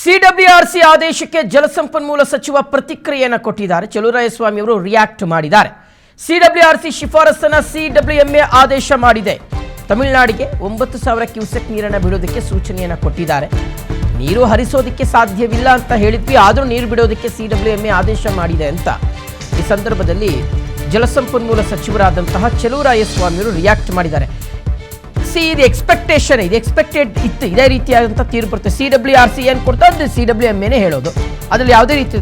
CWRC ಆದೇಶಕ್ಕೆ ಜಲಸಂಪನ್ಮೂಲ ಸಚಿವ ಪ್ರತಿಕ್ರಿಯೆಯನ್ನು ಕೊಟ್ಟಿದ್ದಾರೆ. ಚಲುವರಾಯಸ್ವಾಮಿ ಅವರು ರಿಯಾಕ್ಟ್ ಮಾಡಿದ್ದಾರೆ. ಸಿಡಬ್ಲ್ಯೂಆರ್ಸಿ ಶಿಫಾರಸನ್ನು ಸಿಡಬ್ಲ್ಯೂಎಂಎ ಆದೇಶ ಮಾಡಿದೆ. ತಮಿಳುನಾಡಿಗೆ 9,000 ಕ್ಯೂಸೆಕ್ ನೀರನ್ನು ಬಿಡೋದಕ್ಕೆ ಸೂಚನೆಯನ್ನು ಕೊಟ್ಟಿದ್ದಾರೆ. ನೀರು ಹರಿಸೋದಕ್ಕೆ ಸಾಧ್ಯವಿಲ್ಲ ಅಂತ ಹೇಳಿದ್ವಿ, ಆದರೂ ನೀರು ಬಿಡೋದಕ್ಕೆ ಸಿಡಬ್ಲ್ಯೂಎಂಎ ಆದೇಶ ಮಾಡಿದೆ ಅಂತ ಈ ಸಂದರ್ಭದಲ್ಲಿ ಜಲಸಂಪನ್ಮೂಲ ಸಚಿವರಾದಂತಹ ಚಲುವರಾಯಸ್ವಾಮಿ ಅವರು ರಿಯಾಕ್ಟ್ ಮಾಡಿದ್ದಾರೆ. ಇದು ಎಕ್ಸ್ಪೆಕ್ಟೇಷನ್, ಇದು ಎಕ್ಸ್ಪೆಕ್ಟೆಡ್ ಇತ್ತು, ಇದೇ ರೀತಿಯಾದಂಥ ತೀರ್ಪು ಬರುತ್ತೆ. ಸಿಡಬ್ಲ್ಯೂಆರ್ಸಿ ಏನು ಕೊಡ್ತಾ ಅದು ಸಿಡಬ್ಲ್ಯೂಎಂಎನೇ ಹೇಳೋದು, ಅದರಲ್ಲಿ ಯಾವುದೇ ರೀತಿಯ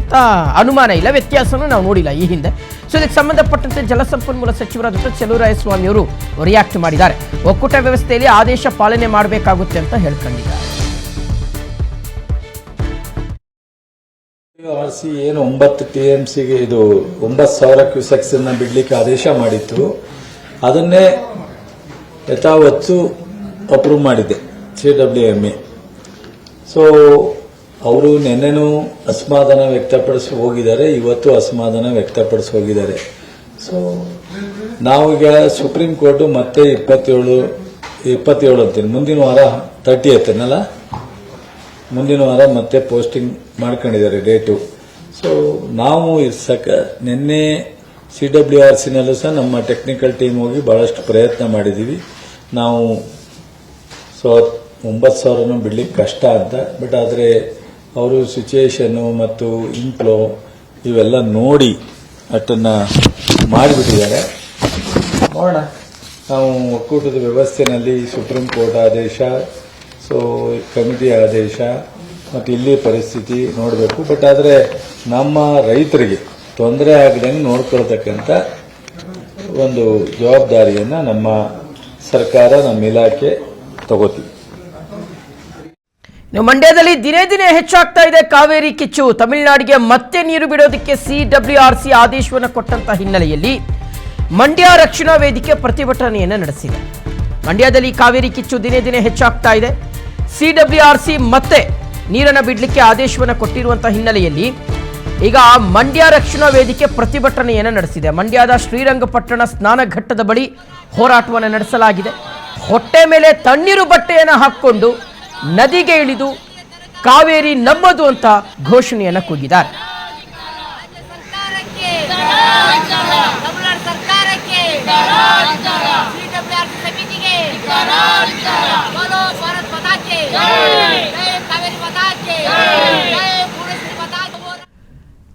ಅನುಮಾನ ಇಲ್ಲ, ವ್ಯತ್ಯಾಸನೂ ನಾವು ನೋಡಿಲ್ಲ ಈ ಹಿಂದೆ. ಸೊ ಇದಕ್ಕೆ ಸಂಬಂಧಪಟ್ಟಂತೆ ಜಲಸಂಪನ್ಮೂಲ ಸಚಿವರಾದಂಥ ಚಲುವರಾಯಸ್ವಾಮಿ ಅವರು ರಿಯಾಕ್ಟ್ ಮಾಡಿದ್ದಾರೆ. ಒಕ್ಕೂಟ ವ್ಯವಸ್ಥೆಯಲ್ಲಿ ಆದೇಶ ಪಾಲನೆ ಮಾಡಬೇಕಾಗುತ್ತೆ ಅಂತ ಹೇಳ್ಕೊಂಡಿದ್ದಾರೆ. ಆರ್ಸಿ ಏನು 9 TMCಗೆ ಇದು 9,000 ಕ್ಯೂಸೆಕ್ಸ್ ಅನ್ನ ಬಿಡ್ಲಿಕ್ಕೆ ಆದೇಶ ಮಾಡಿತ್ತು, ಅದನ್ನೇ ಯಥಾವತ್ತು ಅಪ್ರೂವ್ ಮಾಡಿದೆ ಸಿಡಬ್ಲ್ಯೂಎಂಎ. ಸೊ ಅವರು ನಿನ್ನೆನೂ ಅಸಮಾಧಾನ ವ್ಯಕ್ತಪಡಿಸಿ ಹೋಗಿದ್ದಾರೆ, ಇವತ್ತು ಅಸಮಾಧಾನ ವ್ಯಕ್ತಪಡಿಸಿ ಹೋಗಿದ್ದಾರೆ. ಸೊ ನಾವೀಗ ಸುಪ್ರೀಂ ಕೋರ್ಟ್ ಮತ್ತೆ 27 ಅಂತೀನಿ, ಮುಂದಿನ ವಾರ 30 ಅನ್ನಲ್ಲ, ಮುಂದಿನ ವಾರ ಮತ್ತೆ ಪೋಸ್ಟಿಂಗ್ ಮಾಡ್ಕೊಂಡಿದ್ದಾರೆ ಡೇಟು. ಸೊ ನಾವು ನಿನ್ನೆ ಸಿಡಬ್ಲ್ಯೂಆರ್ಸಿನಲ್ಲೂ ಸಹ ನಮ್ಮ ಟೆಕ್ನಿಕಲ್ ಟೀಮ್ ಹೋಗಿ ಬಹಳಷ್ಟು ಪ್ರಯತ್ನ ಮಾಡಿದ್ದೀವಿ. ನಾವು 9,000 ಬಿಡ್ಲಿಕ್ಕೆ ಕಷ್ಟ ಅಂತ, ಬಟ್ ಆದರೆ ಅವರು ಸಿಚುಯೇಷನ್ನು ಮತ್ತು ಇನ್ಫ್ಲೋ ಇವೆಲ್ಲ ನೋಡಿ ಅಷ್ಟನ್ನು ಮಾಡಿಬಿಟ್ಟಿದ್ದಾರೆ. ನೋಡೋಣ, ನಾವು ಒಕ್ಕೂಟದ ವ್ಯವಸ್ಥೆನಲ್ಲಿ ಸುಪ್ರೀಂ ಕೋರ್ಟ್ ಆದೇಶ, ಸೊ ಕಮಿಟಿ ಆದೇಶ ಮತ್ತು ಇಲ್ಲಿ ಪರಿಸ್ಥಿತಿ ನೋಡಬೇಕು. ಬಟ್ ಆದರೆ ನಮ್ಮ ರೈತರಿಗೆ ತೊಂದರೆ ಆಗದಂಗೆ ನೋಡ್ಕೊಳ್ತಕ್ಕಂಥ ಒಂದು ಜವಾಬ್ದಾರಿಯನ್ನು ನಮ್ಮ ಸರ್ಕಾರ, ನಮ್ಮ ಇಲಾಖೆ ತಗೋತೀವಿ. ಮಂಡ್ಯದಲ್ಲಿ ದಿನೇ ದಿನೇ ಹೆಚ್ಚಾಗ್ತಾ ಇದೆ ಕಾವೇರಿ ಕಿಚ್ಚು. ತಮಿಳುನಾಡಿಗೆ ಮತ್ತೆ ನೀರು ಬಿಡೋದಕ್ಕೆ ಸಿಡಬ್ಲ್ಯೂಆರ್ಸಿ ಆದೇಶವನ್ನು ಕೊಟ್ಟಂತ ಹಿನ್ನೆಲೆಯಲ್ಲಿ ಮಂಡ್ಯ ರಕ್ಷಣಾ ವೇದಿಕೆ ಪ್ರತಿಭಟನೆಯನ್ನು ನಡೆಸಿದೆ. ಮಂಡ್ಯದಲ್ಲಿ ಕಾವೇರಿ ಕಿಚ್ಚು ದಿನೇ ದಿನೇ ಹೆಚ್ಚಾಗ್ತಾ ಇದೆ. ಸಿಡಬ್ಲ್ಯೂಆರ್ಸಿ ಮತ್ತೆ ನೀರನ್ನು ಬಿಡಲಿಕ್ಕೆ ಆದೇಶವನ್ನು ಕೊಟ್ಟಿರುವಂತಹ ಹಿನ್ನೆಲೆಯಲ್ಲಿ ಈಗ ಮಂಡ್ಯ ರಕ್ಷಣಾ ವೇದಿಕೆ ಪ್ರತಿಭಟನೆಯನ್ನು ನಡೆಸಿದೆ. ಮಂಡ್ಯದ ಶ್ರೀರಂಗಪಟ್ಟಣ ಸ್ನಾನಘಟ್ಟದ ಬಳಿ ಹೋರಾಟವನ್ನು ನಡೆಸಲಾಗಿದೆ. ಹೊಟ್ಟೆ ಮೇಲೆ ತಣ್ಣೀರು ಬಟ್ಟೆಯನ್ನು ಹಾಕಿಕೊಂಡು ನದಿಗೆ ಇಳಿದು ಕಾವೇರಿ ನಮ್ಮದು ಅಂತ ಘೋಷಣೆಯನ್ನು ಕೂಗಿದ್ದಾರೆ.